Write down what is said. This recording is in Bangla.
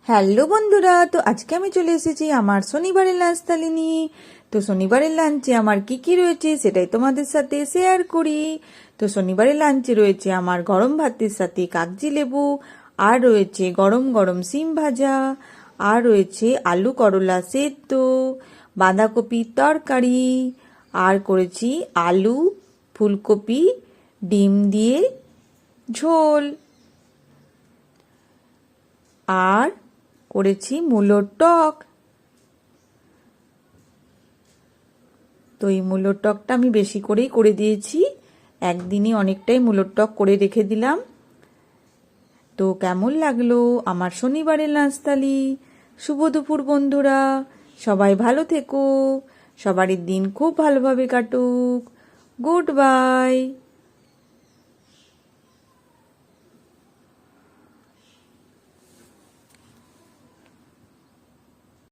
হ্যালো বন্ধুরা, তো আজকে আমি চলে এসেছি আমার শনিবারের লাঞ্চ থালি নিয়ে। তো শনিবারের লাঞ্চে আমার কি কি রয়েছে সেটাই তোমাদের সাথে শেয়ার করি। তো শনিবারের লাঞ্চে রয়েছে আমার গরম ভাতের সাথে কাগজি লেবু, আর রয়েছে গরম গরম সিম ভাজা, আর রয়েছে আলু করলা সেদ্ধ, বাঁধাকপির তরকারি, আর করেছি আলু ফুলকপি ডিম দিয়ে ঝোল, আর করেছি মূলোর টক। তো এই মূলোর টকটা আমি বেশি করেই করে দিয়েছি, একদিনই অনেকটাই মূলোর টক করে রেখে দিলাম। তো কেমন লাগলো আমার শনিবারের লাঞ্চ থালি? শুভ দুপুর বন্ধুরা, সবাই ভালো থেকো, সবারই দিন খুব ভালোভাবে কাটুক। Good bye.